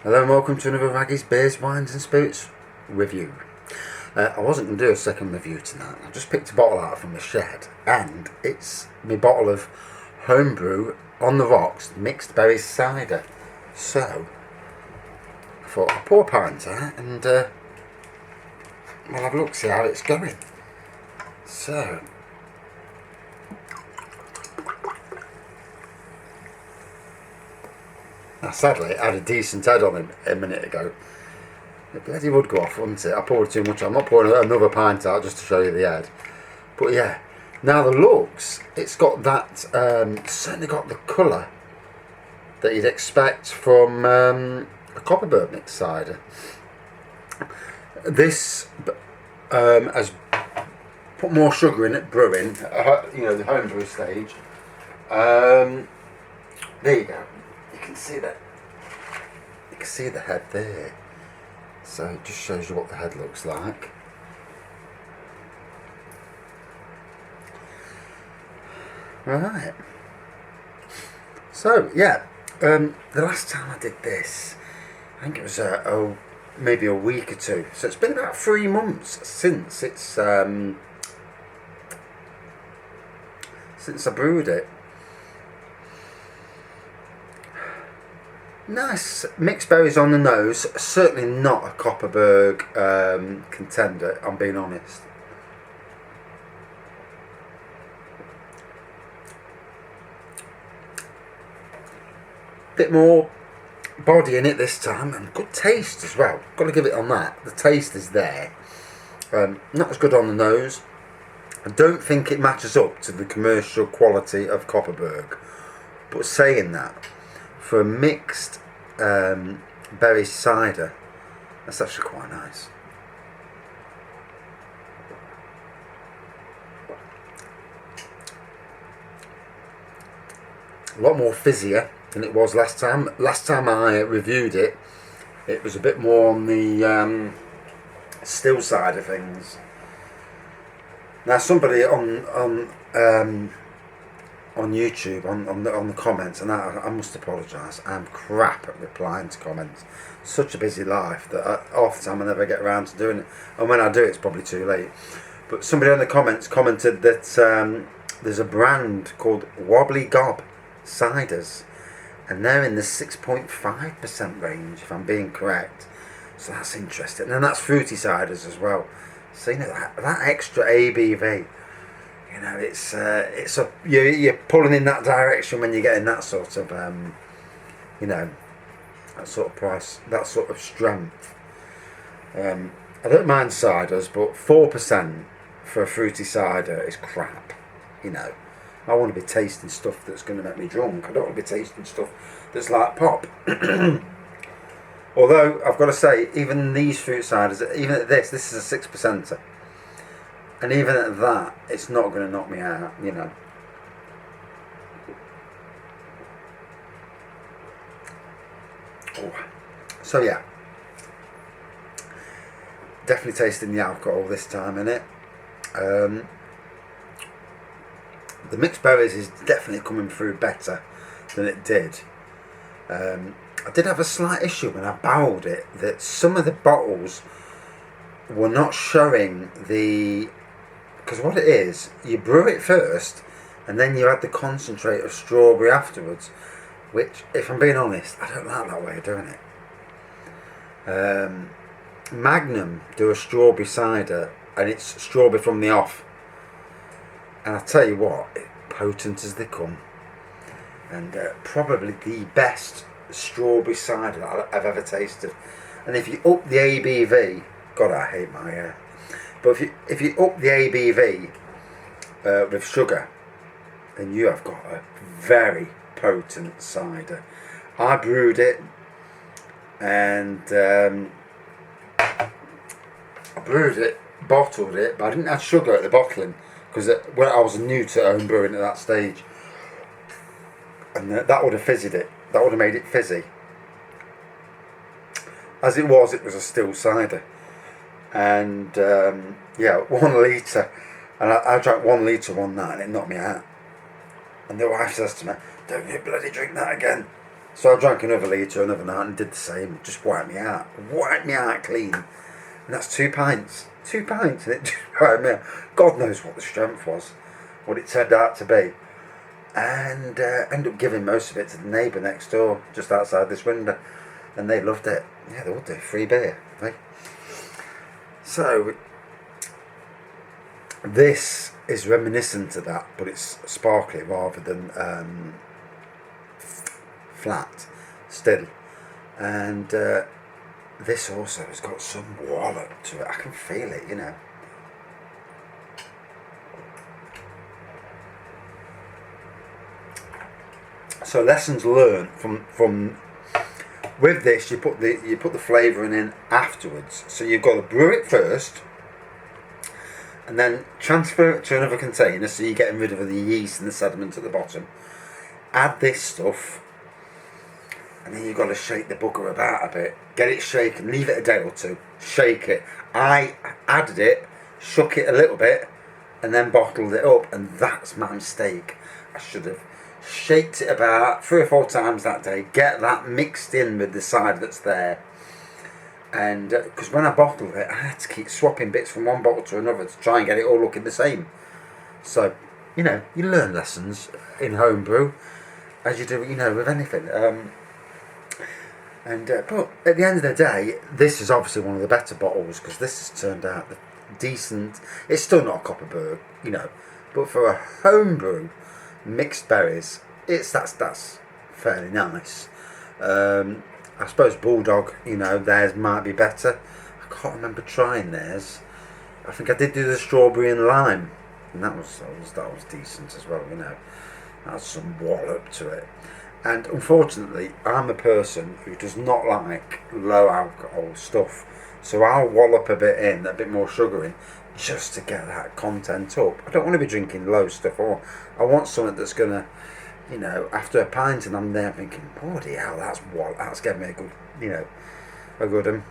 Hello and welcome to another Raggy's Beers, Wines and Spirits review. I wasn't going to do a second review tonight. I just picked a bottle out from the shed and it's my bottle of Homebrew on the rocks mixed berry cider. So I thought I'll pour a pint out and we'll have a look, see how it's going. So now, sadly, it had a decent head on him a minute ago. It bloody would go off, wouldn't it? I poured too much. I'm not pouring another pint out just to show you the head. But yeah, now the looks, it's got that, certainly got the colour that you'd expect from a Copperberg mixed cider. This has put more sugar in it, brewing, the homebrew stage. There you go. You can see that. You can see the head there. So it just shows you what the head looks like. Right. So yeah, the last time I did this, I think it was maybe a week or two. So it's been about 3 months since since I brewed it. Nice mixed berries on the nose. Certainly not a Copperberg contender, I'm being honest. Bit more body in it this time, and good taste as well. Got to give it on that. The taste is there. Not as good on the nose. I don't think it matches up to the commercial quality of Copperberg. But saying that, for a mixed berry cider, that's actually quite nice. A lot more fizzier than it was last time. Last time I reviewed it, it was a bit more on the still side of things. Now somebody on YouTube, on the comments, and I must apologise, I'm crap at replying to comments. Such a busy life that half the time I never get around to doing it, and when I do it's probably too late. But somebody on the comments commented that there's a brand called Wobbly Gob Ciders, and they're in the 6.5% range if I'm being correct, so that's interesting. And that's fruity ciders as well, so that extra ABV, you're pulling in that direction when you're getting that sort of that sort of price, that sort of strength. I don't mind ciders, but 4% for a fruity cider is crap. I want to be tasting stuff that's going to make me drunk. I don't want to be tasting stuff that's like pop. Although I've got to say, even these fruit ciders, even at this is a 6%er. And even at that, it's not going to knock me out, Oh. So yeah, definitely tasting the alcohol this time in it. The mixed berries is definitely coming through better than it did. I did have a slight issue when I barreled it, that some of the bottles were not showing the... Because what it is, you brew it first and then you add the concentrate of strawberry afterwards, which, if I'm being honest, I don't like that way of doing it. Magnum do a strawberry cider and it's strawberry from the off, and I tell you what, it's potent as they come, and probably the best strawberry cider that I've ever tasted. And if you up the ABV, God, I hate my hair. But if you up the ABV with sugar, then you have got a very potent cider. I brewed it, and bottled it, but I didn't add sugar at the bottling because I was new to home brewing at that stage, and that would have fizzied it. That would have made it fizzy. As it was a still cider. And 1 litre, and I drank 1 litre one night and it knocked me out. And the wife says to me, "Don't you bloody drink that again." So I drank another litre another night and did the same. Just wiped me out clean. And that's 2 pints. 2 pints, and it just wiped me out. God knows what the strength was, what it turned out to be. And ended up giving most of it to the neighbour next door, just outside this window. And they loved it. Yeah, they would do. Free beer. Right? So, this is reminiscent of that, but it's sparkly rather than flat still. And this also has got some wallop to it. I can feel it, you know. So lessons learned from with this, you put the flavouring in afterwards. So you've got to brew it first, and then transfer it to another container. So you're getting rid of the yeast and the sediment at the bottom. Add this stuff, and then you've got to shake the bugger about a bit. Get it shaken. Leave it a day or two. Shake it. I added it, shook it a little bit, and then bottled it up. And that's my mistake. I should have shaked it about 3 or 4 times that day, get that mixed in with the cider that's there. And because when I bottled it, I had to keep swapping bits from one bottle to another to try and get it all looking the same. So, you know, you learn lessons in homebrew as you do, you know, with anything. But at the end of the day, this is obviously one of the better bottles, because this has turned out decent. It's still not a Copperberg, you know, but for a homebrew mixed berries, that's fairly nice. I suppose Bulldog, you know, theirs might be better. I can't remember trying theirs. I think I did do the strawberry and lime, and that was decent as well, you know. That's some wallop to it. And unfortunately, I'm a person who does not like low alcohol stuff, so I'll wallop a bit in, a bit more sugar in, just to get that content up. I don't want to be drinking low stuff, or I want something that's gonna, you know, after a pint and I'm there thinking, bloody hell, that's getting me a good, you know, a good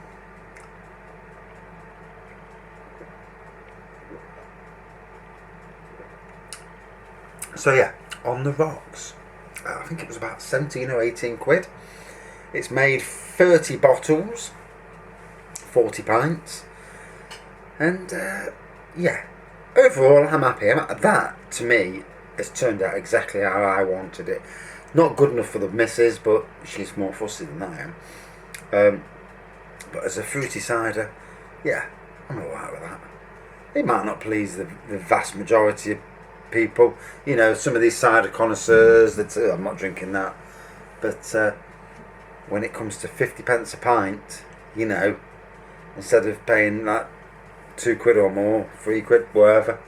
So yeah, on the rocks, I think it was about 17 or 18 quid. It's made 30 bottles, 40 pints. And yeah, overall I'm happy. That to me has turned out exactly how I wanted it. Not good enough for the missus, but she's more fussy than I am. But as a fruity cider, yeah, I'm alright with that. It might not please the vast majority of people. You know, some of these cider connoisseurs, I'm not drinking that. But when it comes to 50 pence a pint, you know, instead of paying like 2 quid or more, 3 quid, whatever,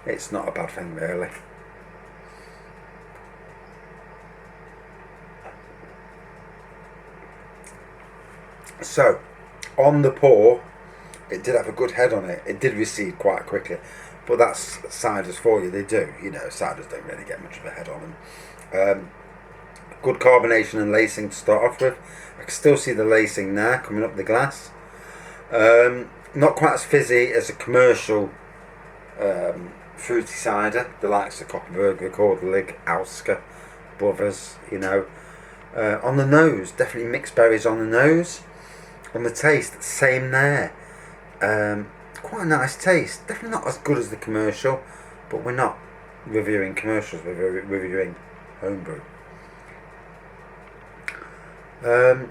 it's not a bad thing really. So, on the pour, it did have a good head on it. It did recede quite quickly, but that's ciders for you. They do, you know, ciders don't really get much of a head on them. Good carbonation and lacing to start off with. I can still see the lacing there coming up the glass. Not quite as fizzy as a commercial fruity cider, the likes of Copperberg, Lig, Alska, Brothers, you know. On the nose, definitely mixed berries on the nose. On the taste, same there. Quite a nice taste. Definitely not as good as the commercial, but we're not reviewing commercials, we're reviewing homebrew. A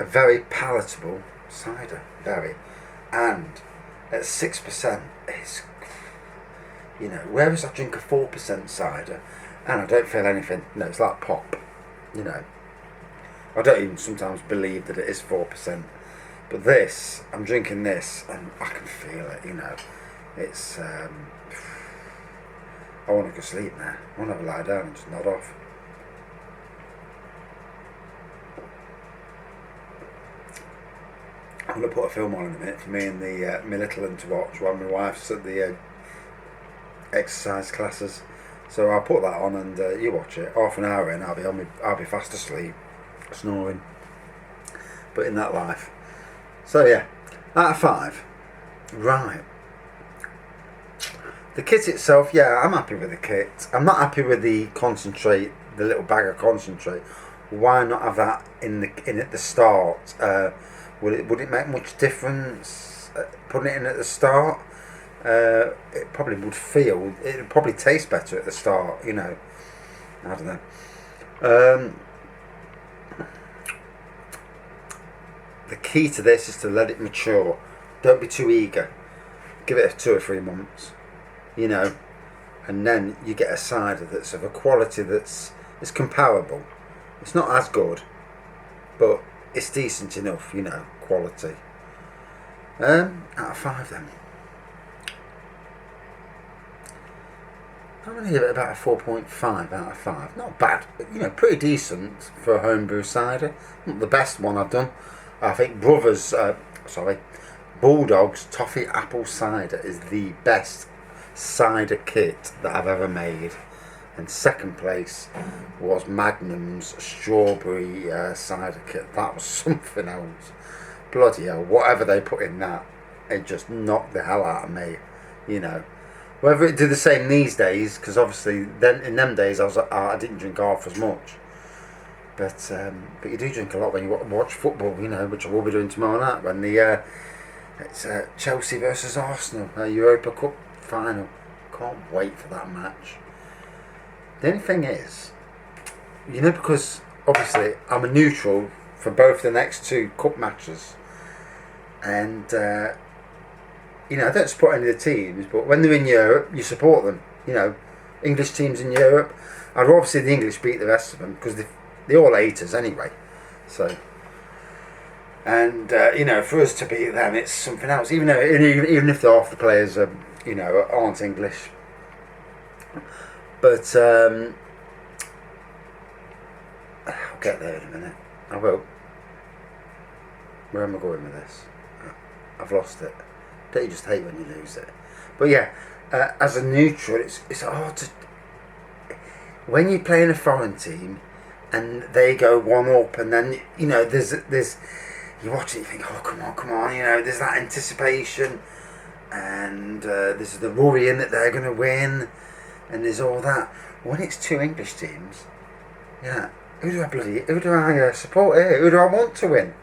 very palatable cider, very. And at 6%, it's, you know, whereas I drink a 4% cider and I don't feel anything, no, it's like pop, you know. I don't even sometimes believe that it is 4%. But this, I'm drinking this and I can feel it, you know. It's, I want to go sleep now. I want to have a lie down and just nod off. I'm going to put a film on in a minute for me and my little one to watch while my wife's at the exercise classes. So I'll put that on and you watch it. Half an hour in, I'll be fast asleep, snoring. But in that life. So yeah, out of 5. Right. The kit itself, yeah, I'm happy with the kit. I'm not happy with the concentrate, the little bag of concentrate. why not have that in at the start? Would it make much difference putting it in at the start? It probably would feel. It would probably taste better at the start. You know, I don't know. The key to this is to let it mature. Don't be too eager. Give it 2 or 3 months. You know, and then you get a cider that's of a quality that's comparable. It's not as good, but it's decent enough, you know, quality. Out of 5 then. I'm going to give it about a 4.5 out of 5. Not bad, but, you know, pretty decent for a homebrew cider. Not the best one I've done. I think Bulldog's Toffee Apple Cider is the best cider kit that I've ever made. And second place was Magnum's Strawberry Cider Kit. That was something else. Bloody hell, whatever they put in that, it just knocked the hell out of me, you know. Whether it did the same these days, because obviously then in them days I didn't drink half as much. But you do drink a lot when you watch football, you know, which I will be doing tomorrow night when it's Chelsea versus Arsenal, Europa Cup final. Can't wait for that match. The only thing is, you know, because obviously I'm a neutral for both the next 2 cup matches, and you know, I don't support any of the teams, but when they're in Europe, you support them. You know, English teams in Europe, I'd rather see the English beat the rest of them because they're all haters anyway. So, and you know, for us to beat them, it's something else. Even if half the players are, you know, aren't English. But I'll get there in a minute. I will. Where am I going with this? I've lost it. Don't you just hate when you lose it? But yeah, as a neutral, it's hard to. When you play in a foreign team, and they go 1-up, and then you know there's you watch it, you think, oh come on, you know, there's that anticipation, and there's the worrying that they're going to win. And there's all that. When it's 2 English teams, yeah, who do I support here? Who do I want to win?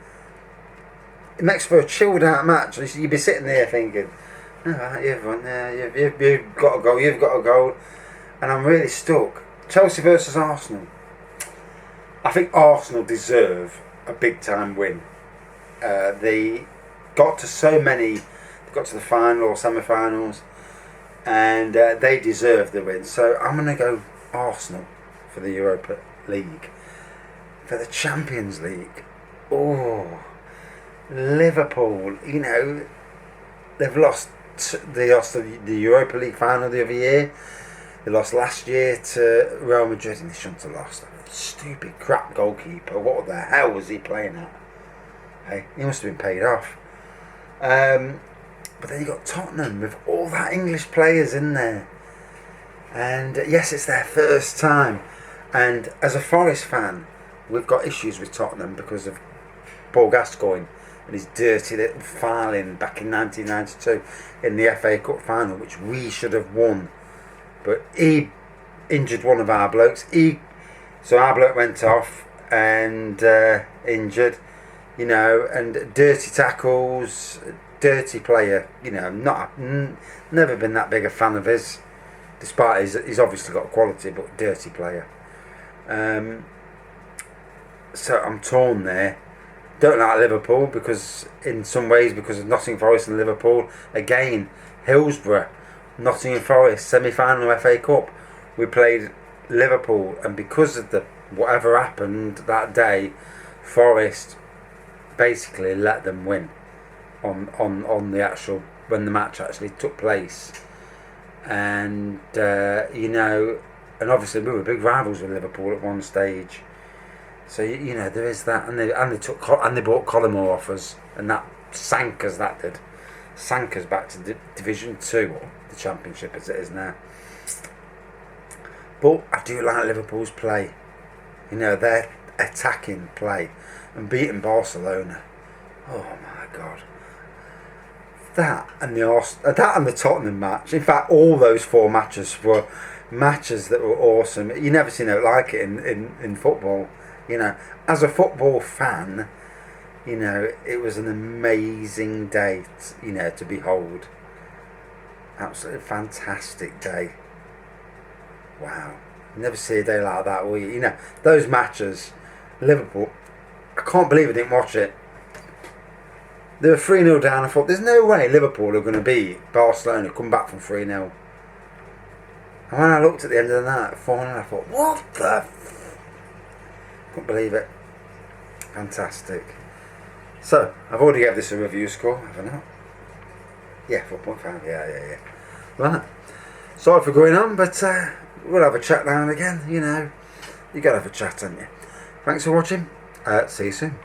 It makes for a chilled out match. You'd be sitting there thinking, alright, you've won there, you've got a goal, and I'm really stuck. Chelsea versus Arsenal. I think Arsenal deserve a big time win. They got to they got to the final or semi-finals, and they deserve the win. So I'm going to go Arsenal for the Europa League. For the Champions League, Liverpool, you know, they've lost the Europa League final the other year. They lost last year to Real Madrid, and they shouldn't have lost. Stupid crap goalkeeper. What the hell was he playing at? Hey, he must have been paid off. But then you got Tottenham with all that English players in there, and yes, it's their first time. And as a Forest fan, we've got issues with Tottenham because of Paul Gascoigne and his dirty little filing back in 1992 in the FA Cup final, which we should have won. But he injured one of our blokes. So our bloke went off and injured, you know, and dirty tackles. Dirty player, you know. Never been that big a fan of his, despite he's obviously got quality, but dirty player. So I'm torn there. Don't like Liverpool because of Nottingham Forest and Liverpool. Again, Hillsborough, Nottingham Forest semi-final FA Cup. We played Liverpool, and because of whatever happened that day, Forest basically let them win. On the actual when the match actually took place, and you know, and obviously we were big rivals with Liverpool at one stage, so you know there is that, and they bought Collymore off us, and that sank us back to Division 2 or the Championship as it is now. But I do like Liverpool's play, you know, their attacking play, and beating Barcelona. Oh my God. That and the Tottenham match. In fact, all those 4 matches were matches that were awesome. You never seen it like it in football. You know, as a football fan, you know, it was an amazing day, you know, to behold. Absolutely fantastic day. Wow. You never see a day like that, will you? You know, those matches, Liverpool, I can't believe I didn't watch it. They were 3-0 down. I thought, there's no way Liverpool are going to beat Barcelona, come back from 3-0. And when I looked at the end of the night, 4-0, I thought, what the couldn't believe it. Fantastic. So, I've already gave this a review score, haven't I? Yeah, 4.5. Yeah. Right. Sorry for going on, but we'll have a chat now and again, you know. You gotta have a chat, haven't you? Thanks for watching. See you soon.